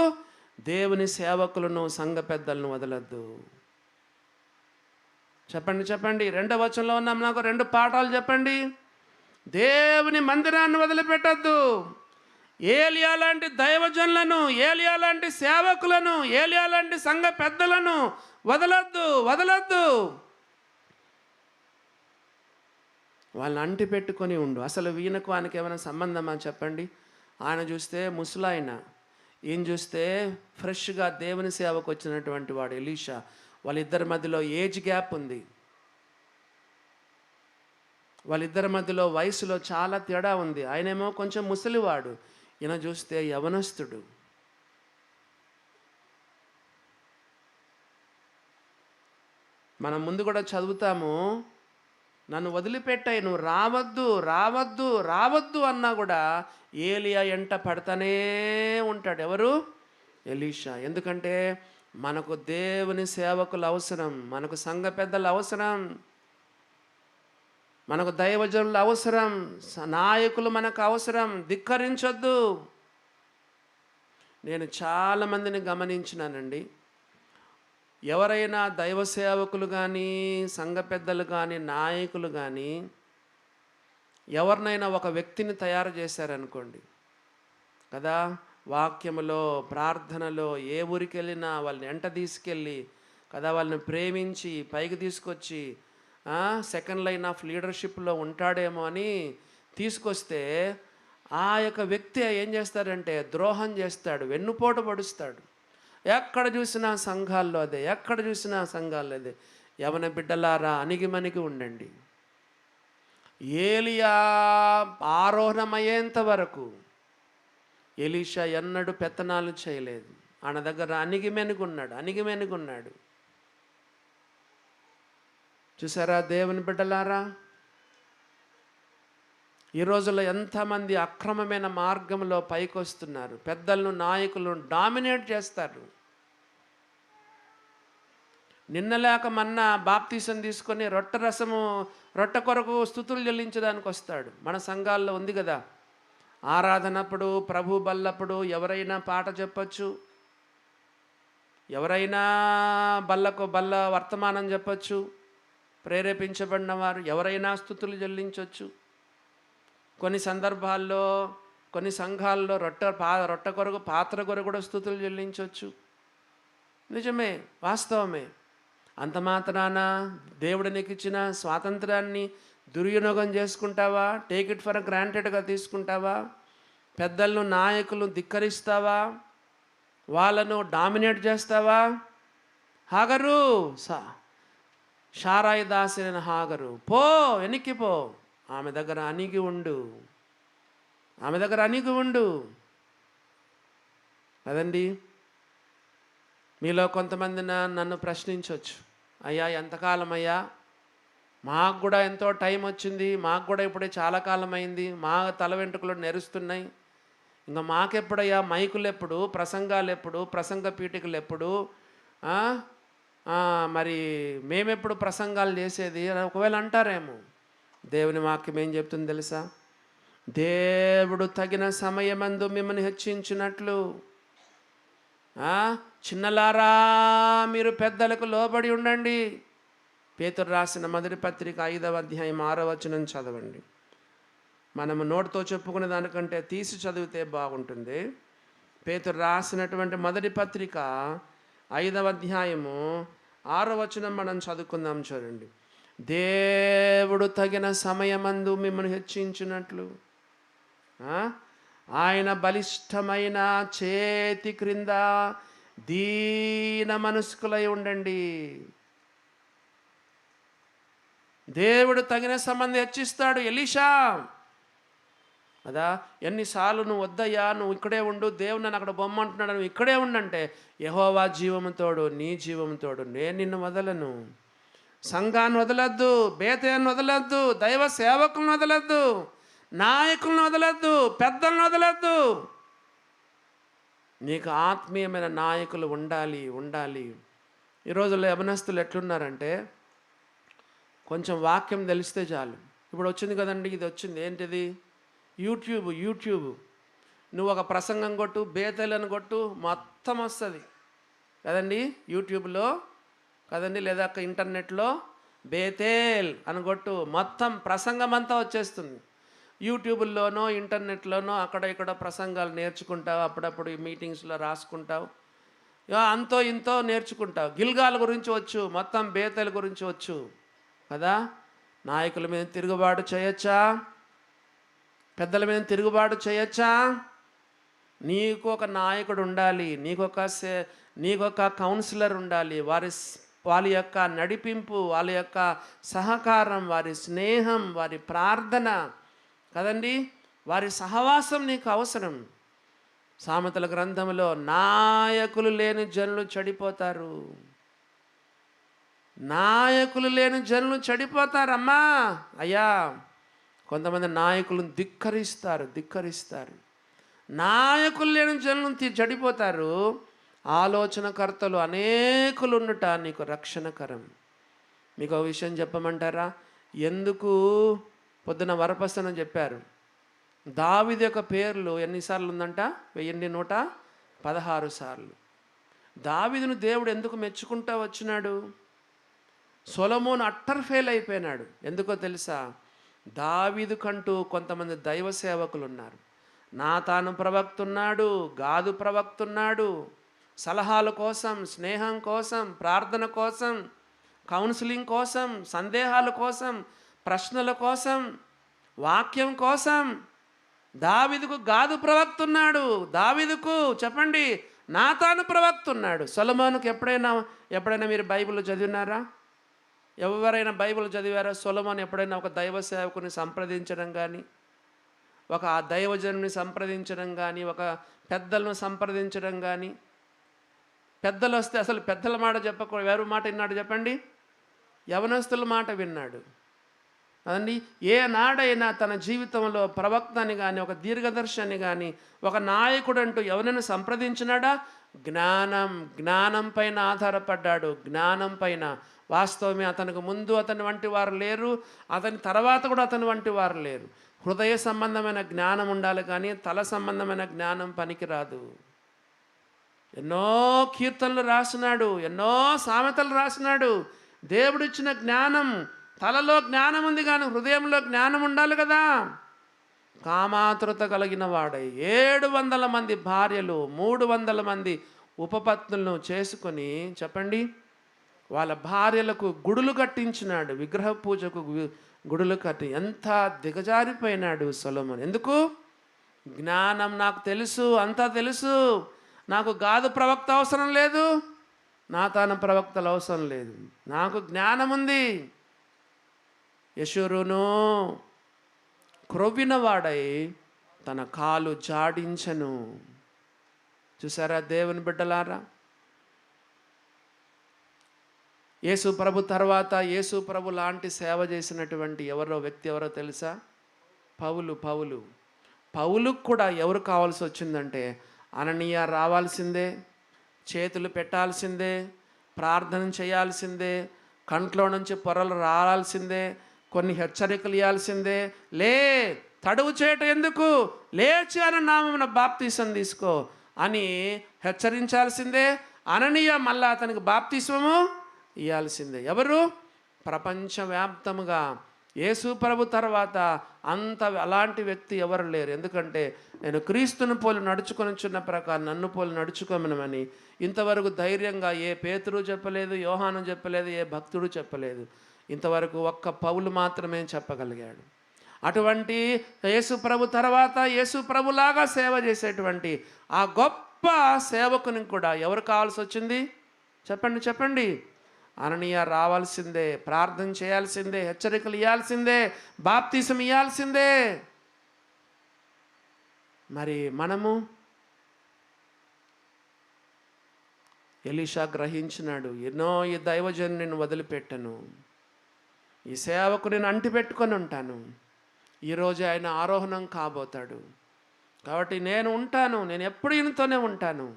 దేవుని సేవకులను సంఘ పెద్దలను వదలొద్దు. చెప్పండి చెప్పండి. 2వ వచనంలో ఉన్నాం. నాకు 2 పాఠాలు చెప్పండి. దేవుని మందిరాన్ని వదిలిపెట్టద్దు. ఏలియా లాంటి దైవజనులను, ఏలియా లాంటి సేవకులను, ఏలియా లాంటి సంఘ పెద్దలను వదలొద్దు, వదలొద్దు. వాళ్ళని అంటి పెట్టుకొని ఉండు. అసలు వీణకు ఆయనకి ఏమైనా సంబంధమా చెప్పండి? ఆయన చూస్తే ముసలాయన, ఈయన చూస్తే ఫ్రెష్గా దేవుని సేవకు వచ్చినటువంటి వాడు ఎలీషా. వాళ్ళిద్దరి మధ్యలో ఏజ్ గ్యాప్ ఉంది. వాళ్ళిద్దరి మధ్యలో వయసులో చాలా తేడా ఉంది. ఆయనేమో కొంచెం ముసలివాడు, ఈయన చూస్తే యవనస్తుడు. మనం ముందు కూడా చదువుతాము, నన్ను వదిలిపెట్టాయి, నువ్వు రావద్దు రావద్దు రావద్దు అన్నా కూడా ఏలియా ఎంట పడతానే ఉంటాడు. ఎవరు? ఎలీషా. ఎందుకంటే మనకు దేవుని సేవకులు అవసరం, మనకు సంఘ పెద్దలు అవసరం, మనకు దైవజనులు అవసరం, నాయకులు మనకు అవసరం. ధిక్కరించొద్దు. నేను చాలామందిని గమనించినానండి. ఎవరైనా దైవ సేవకులు కానీ, సంఘ పెద్దలు కానీ, నాయకులు కానీ ఎవరినైనా ఒక వ్యక్తిని తయారు చేశారనుకోండి కదా, వాక్యములో, ప్రార్థనలో ఏ ఊరికి వెళ్ళినా వాళ్ళని ఎంట తీసుకెళ్ళి కదా, వాళ్ళని ప్రేమించి పైకి తీసుకొచ్చి సెకండ్ లైన్ ఆఫ్ లీడర్షిప్లో ఉంటాడేమో అని తీసుకొస్తే ఆ యొక్క వ్యక్తి ఏం చేస్తాడంటే ద్రోహం చేస్తాడు, వెన్నుపోటు పడుస్తాడు. ఎక్కడ చూసినా సంఘాల్లో అదే, ఎక్కడ చూసినా సంఘాల్లో అదే. యవన బిడ్డలారా, అణిగిమణిగి ఉండండి. ఏలియా ఆరోహణమయ్యేంత వరకు ఎలీషా ఎన్నడూ పెత్తనాలు చేయలేదు. ఆయన దగ్గర అణిగిమెనుగున్నాడు. చూసారా దేవుని బిడ్డలారా, ఈ రోజుల్లో ఎంతమంది అక్రమమైన మార్గంలో పైకి వస్తున్నారు. పెద్దలను, నాయకులను డామినేట్ చేస్తారు. నిన్న లేక మొన్న బాప్తీసం తీసుకొని రొట్టె కొరకు స్తుతులు చెల్లించడానికి వస్తాడు. మన సంఘాల్లో ఉంది కదా, ఆరాధనప్పుడు, ప్రభు బల్లప్పుడు ఎవరైనా పాట చెప్పచ్చు, ఎవరైనా బల్ల వర్తమానం చెప్పచ్చు, ప్రేరేపించబడిన వారు ఎవరైనా స్తుతులు చెల్లించవచ్చు. కొన్ని సందర్భాల్లో, కొన్ని సంఘాల్లో రొట్టె కొరకు, పాత్ర కొరకు కూడా స్తుతులు చెల్లించవచ్చు. నిజమే, వాస్తవమే. అంత మాత్రాన దేవుడు నీకు ఇచ్చిన స్వాతంత్రాన్ని దుర్వినియోగం చేసుకుంటావా? టేక్ ఇట్ ఫర్ గ్రాంటెడ్గా తీసుకుంటావా? పెద్దలను, నాయకులను ధిక్కరిస్తావా? వాళ్ళను డామినేట్ చేస్తావా? హాగరు, షారాయి దాసిన హాగరు, పో, వెనక్కి పో. ఆమె దగ్గర అణిగి ఉండు. అదండి. మీలో కొంతమంది నన్ను ప్రశ్నించవచ్చు, అయ్యా ఎంతకాలం అయ్యా, మాకు కూడా ఎంతో టైం వచ్చింది, మాకు కూడా ఇప్పుడే చాలా కాలం అయింది, మా తల వెంట్రుకలు నెరుస్తున్నాయి, ఇంకా మాకెప్పుడయ్యా మైకులు ఎప్పుడు, ప్రసంగాలు ఎప్పుడు, ప్రసంగ పీఠికలు ఎప్పుడు, మరి మేమెప్పుడు ప్రసంగాలు చేసేది ఒకవేళ అంటారేమో. దేవుని వాక్యం ఏం చెప్తుంది తెలుసా? దేవుడు తగిన సమయమందు మిమ్మల్ని హెచ్చించినట్లు చిన్నలారా మీరు పెద్దలకు లోబడి ఉండండి. పేతురు రాసిన మొదటి పత్రిక 5వ అధ్యాయం 6వ వచనం చదవండి. మనము నోటితో చెప్పుకునే దానికంటే తీసి చదివితే బాగుంటుంది. పేతురు రాసినటువంటి మొదటి పత్రిక 5వ అధ్యాయము 6వ వచనం మనం చదువుకుందాం. చూడండి. దేవుడు తగిన సమయమందు మిమ్మల్ని హెచ్చించినట్లు ఆయన బలిష్టమైన చేతి క్రింద దీన మనస్కులై ఉండండి. దేవుడు తగిన సంబంధం హెచ్చిస్తాడు. ఎలీషా అదా, ఎన్నిసార్లు నువ్వు వద్దయ్యా, నువ్వు ఇక్కడే ఉండు, దేవుడు నన్ను అక్కడ బొమ్మంటున్నాడు, నువ్వు ఇక్కడే ఉండంటే, యెహోవా జీవముతోడు, నీ జీవముతోడు, నేను నిన్ను వదలను. సంఘాన్ని వదలద్దు, బేతేను వదలద్దు, దైవ సేవకులను వదలద్దు, నాయకులను వదలద్దు, పెద్దలను వదలద్దు. నీకు ఆత్మీయమైన నాయకులు ఉండాలి ఉండాలి. ఈ రోజుల్లో యవనస్తులు ఎట్లున్నారంటే, కొంచెం వాక్యం తెలిస్తే చాలు. ఇప్పుడు వచ్చింది కదండి, ఇది వచ్చింది, ఏంటిది? యూట్యూబ్. నువ్వు ఒక ప్రసంగం కొట్టు, బేతేలను కొట్టు, మొత్తం వస్తుంది కదండి యూట్యూబ్లో కదండి, లేదా ఇంటర్నెట్లో బేతేల్ అని కొట్టు, మొత్తం ప్రసంగం అంతా వచ్చేస్తుంది. యూట్యూబ్లోనో ఇంటర్నెట్లోనో అక్కడ ఇక్కడ ప్రసంగాలు నేర్చుకుంటావు, అప్పుడప్పుడు ఈ మీటింగ్స్లో రాసుకుంటావు, అంతో ఇంతో నేర్చుకుంటావు. గిల్గాల్ గురించి వచ్చు, మొత్తం బేతేల్ గురించి వచ్చు కదా. నాయకుల మీద తిరుగుబాటు చేయొచ్చా? పెద్దల మీద తిరుగుబాటు చేయొచ్చా? నీకు ఒక నాయకుడు ఉండాలి, నీకొక కౌన్సిలర్ ఉండాలి. వాళ్ళ యొక్క నడిపింపు, వాళ్ళ యొక్క సహకారం, వారి స్నేహం, వారి ప్రార్థన కదండి, వారి సహవాసం నీకు అవసరం. సామెతల గ్రంథంలో నాయకులు లేని జనులు చెడిపోతారు, నాయకులు లేని జనులు చెడిపోతారమ్మా. అయ్యా, కొంతమంది నాయకులను ధిక్కరిస్తారు. నాయకులు లేని జనులు చెడిపోతారు. ఆలోచనకర్తలు అనేకులు ఉండుట నీకు రక్షణకరం. మీకు ఒక విషయం చెప్పమంటారా? ఎందుకు పొద్దున వరపస్తనం చెప్పారు, దావీదు యొక్క పేర్లు ఎన్నిసార్లు ఉందంట? 1116 సార్లు. దావీదును దేవుడు ఎందుకు మెచ్చుకుంటా వచ్చినాడు? సొలొమోను అట్టర్ ఫెయిల్ అయిపోయినాడు. ఎందుకో తెలుసా? దావీదు కంటూ కొంతమంది దైవ సేవకులు ఉన్నారు. నాతాను ప్రవక్త ఉన్నాడు, గాదు ప్రవక్త ఉన్నాడు. సలహాల కోసం, స్నేహం కోసం, ప్రార్థన కోసం, కౌన్సిలింగ్ కోసం, సందేహాల కోసం, ప్రశ్నల కోసం, వాక్యం కోసం. దావీదుకు గాదు ప్రవక్త ఉన్నాడు, దావీదుకు చెప్పండి నాతాను ప్రవక్త ఉన్నాడు. సొలొమోనుకు ఎప్పుడైనా మీరు బైబిల్ చదివినారా? ఎవరైనా బైబిల్ చదివారా? సొలొమోను ఎప్పుడైనా ఒక దైవ సేవకుని సంప్రదించడం కానీ, ఒక దైవజనుని సంప్రదించడం కానీ, ఒక పెద్దలను సంప్రదించడం కానీ? పెద్దలు వస్తే అసలు పెద్దల మాట చెప్పకూడదు, ఎవరి మాట విన్నాడు చెప్పండి? యవనస్తుల మాట విన్నాడు అదండి. ఏ నాడైనా తన జీవితంలో ప్రవక్తని కానీ, ఒక దీర్ఘదర్శిని కానీ, ఒక నాయకుడు అంటూ ఎవరైనా సంప్రదించినాడా? జ్ఞానం పైన ఆధారపడ్డాడు. జ్ఞానం పైన. వాస్తవమే, అతనికి ముందు అతని వంటి వారు లేరు, అతని తర్వాత కూడా అతని వంటి వారు లేరు. హృదయ సంబంధమైన జ్ఞానం ఉండాలి కానీ తల సంబంధమైన జ్ఞానం పనికిరాదు. ఎన్నో కీర్తనలు రాసినాడు, ఎన్నో సామెతలు రాసినాడు. దేవుడిచ్చిన జ్ఞానం, తలలో జ్ఞానం ఉంది కానీ హృదయంలో జ్ఞానం ఉండాలి కదా. కామాతురత కలిగిన వాడై 700 మంది భార్యలు, 300 మంది ఉపపత్నులను చేసుకొని చెప్పండి, వాళ్ళ భార్యలకు గుడులు కట్టించినాడు. విగ్రహ పూజకు గుడులు కట్టి ఎంత దిగజారిపోయినాడు సొలొమోను. ఎందుకు? జ్ఞానం నాకు తెలుసు, అంతా తెలుసు, నాకు గాదు ప్రవక్త అవసరం లేదు, నాతాను ప్రవక్తలు అవసరం లేదు, నాకు జ్ఞానం ఉంది. యెషూరును క్రొవ్వినవాడై తన కాలు జాడించను. చూసారా దేవుని బిడ్డలారా? యేసు ప్రభు తర్వాత యేసు ప్రభు లాంటి సేవ చేసినటువంటి వ్యక్తి ఎవరో తెలుసా? పౌలుకు కూడా ఎవరు కావాల్సి వచ్చిందంటే, అననీయ రావాల్సిందే, చేతులు పెట్టాల్సిందే, ప్రార్థన చేయాల్సిందే, కంట్లో నుంచి పొరలు రావాల్సిందే, కొన్ని హెచ్చరికలు ఇవ్వాల్సిందే. తడువు చేయటం ఎందుకు, లేచి ఆయన నామమున బాప్తీసం తీసుకో అని హెచ్చరించాల్సిందే. అననీయ మళ్ళా అతనికి బాప్తీసము ఇవ్వాల్సిందే. ఎవరు? ప్రపంచవ్యాప్తముగా యేసు ప్రభు తర్వాత అలాంటి వ్యక్తి ఎవరు లేరు. ఎందుకంటే నేను క్రీస్తుని పోలి నడుచుకొనిచున్న ప్రకారం నన్ను పోలి నడుచుకోమనమని ఇంతవరకు ధైర్యంగా ఏ పేతురు చెప్పలేదు, యోహాను చెప్పలేదు, ఏ భక్తుడు చెప్పలేదు. ఇంతవరకు ఒక్క పౌలు మాత్రమే చెప్పగలిగాడు. అటువంటి యేసు ప్రభు తర్వాత యేసు ప్రభులాగా సేవ చేసేటువంటి ఆ గొప్ప సేవకుని కూడా ఎవరు కావాల్సి వచ్చింది? చెప్పండి. అననీయ రావాల్సిందే, ప్రార్థన చేయాల్సిందే, హెచ్చరికలు ఇవ్వాల్సిందే, బాప్తిసం ఇవ్వాల్సిందే. మరి మనము ఎలీషా గ్రహించినాడు, ఎన్నో ఈ దైవజనుని వదిలిపెట్టను, ఈ సేవకు నేను అంటిపెట్టుకొని ఉంటాను. ఈరోజు ఆయన ఆరోహణం కాబోతాడు కాబట్టి నేను ఉంటాను, నేను ఎప్పుడు ఈయనతోనే ఉంటాను.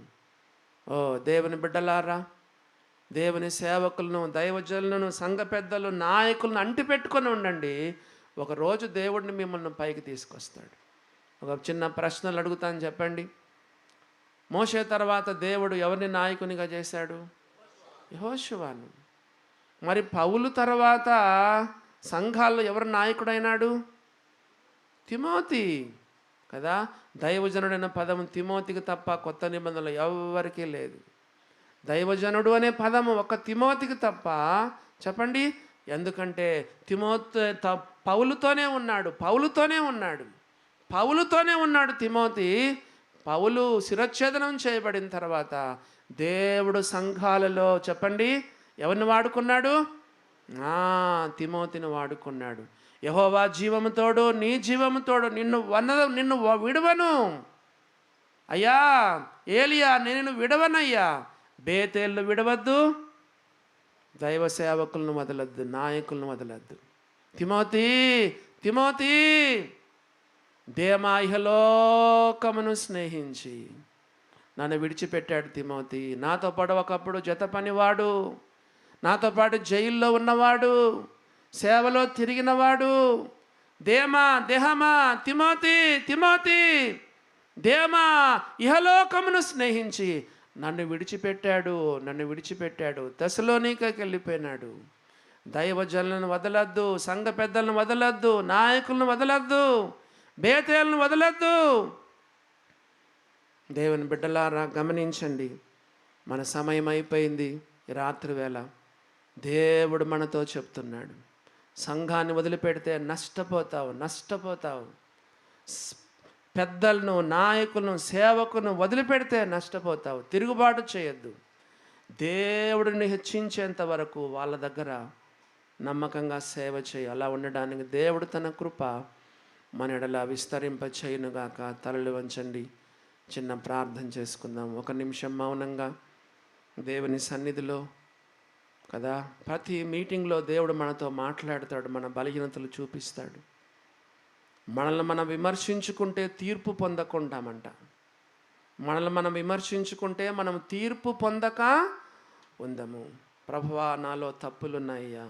ఓ దేవుని బిడ్డలారా, దేవుని సేవకులను, దైవజనులను, సంఘ పెద్దలు, నాయకులను అంటిపెట్టుకొని ఉండండి. ఒకరోజు దేవుడిని మిమ్మల్ని పైకి తీసుకొస్తాడు. ఒక చిన్న ప్రశ్నలు అడుగుతాను, చెప్పండి. మోషే తర్వాత దేవుడు ఎవరిని నాయకునిగా చేశాడు? యెహోషువను. మరి పౌలు తర్వాత సంఘాల్లో ఎవరు నాయకుడైనాడు? తిమోతి కదా. దైవజనుడైన పదము తిమోతికి తప్ప కొత్త నిబంధనలు ఎవరికీ లేదు. దైవజనుడు అనే పదము ఒక తిమోతికి తప్ప. చెప్పండి, ఎందుకంటే పౌలుతోనే ఉన్నాడు తిమోతి. పౌలు శిరచ్ఛేదనం చేయబడిన తర్వాత దేవుడు సంఘాలలో చెప్పండి ఎవరిని వాడుకున్నాడు? తిమోతిని వాడుకున్నాడు. యెహోవా జీవముతోడు, నీ జీవముతోడు, నిన్ను విడవను అయ్యా. ఏలియా, నేను విడవనయ్యా. బేతేళ్ళు విడవద్దు, దైవ సేవకులను వదలద్దు, నాయకులను వదలద్దు. తిమోతి దేమా ఇహలోకమును స్నేహించి నన్ను విడిచిపెట్టాడు తిమోతి. నాతో పాటు ఒకప్పుడు జత పనివాడు, నాతో పాటు జైల్లో ఉన్నవాడు, సేవలో తిరిగినవాడు. దేహమా తిమోతి దేమా ఇహలోకమును స్నేహించి నన్ను విడిచిపెట్టాడు. తెస్సలోనికకి వెళ్ళిపోయినాడు. దైవజనులను వదలద్దు, సంఘ పెద్దలను వదలద్దు, నాయకులను వదలద్దు, బేతేలను వదలద్దు. దేవుని బిడ్డలారా గమనించండి, మన సమయం అయిపోయింది. ఈ రాత్రి వేళ దేవుడు మనతో చెప్తున్నాడు, సంఘాన్ని వదిలిపెడితే నష్టపోతావు. పెద్దలను, నాయకులను, సేవకులను వదిలిపెడితే నష్టపోతావు. తిరుగుబాటు చేయొద్దు. దేవుడిని హెచ్చించేంత వరకు వాళ్ళ దగ్గర నమ్మకంగా సేవ చేయి. అలా ఉండడానికి దేవుడు తన కృప మన ఎడల విస్తరింప చేయునుగాక. తలలు వంచండి, చిన్న ప్రార్థన చేసుకుందాం. ఒక నిమిషం మౌనంగా దేవుని సన్నిధిలో కదా. ప్రతి మీటింగ్లో దేవుడు మనతో మాట్లాడతాడు, మన బలహీనతలు చూపిస్తాడు. మనల్ని మనం విమర్శించుకుంటే తీర్పు పొందకుంటామంట. మనల్ని మనం విమర్శించుకుంటే మనం తీర్పు పొందక ఉందము. ప్రభువా, నాలో తప్పులున్నాయ్యా,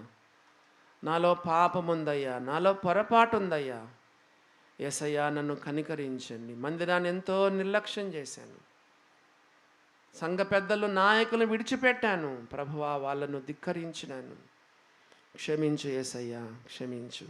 నాలో పాపం ఉందయ్యా, నాలో పొరపాటు ఉందయ్యా. యేసయ్యా, నన్ను కనికరించండి. మందిరాన్ని ఎంతో నిర్లక్ష్యం చేశాను, సంఘ పెద్దలు, నాయకులను విడిచిపెట్టాను. ప్రభువా, వాళ్ళను ధిక్కరించినాను. క్షమించు యేసయ్యా, క్షమించు.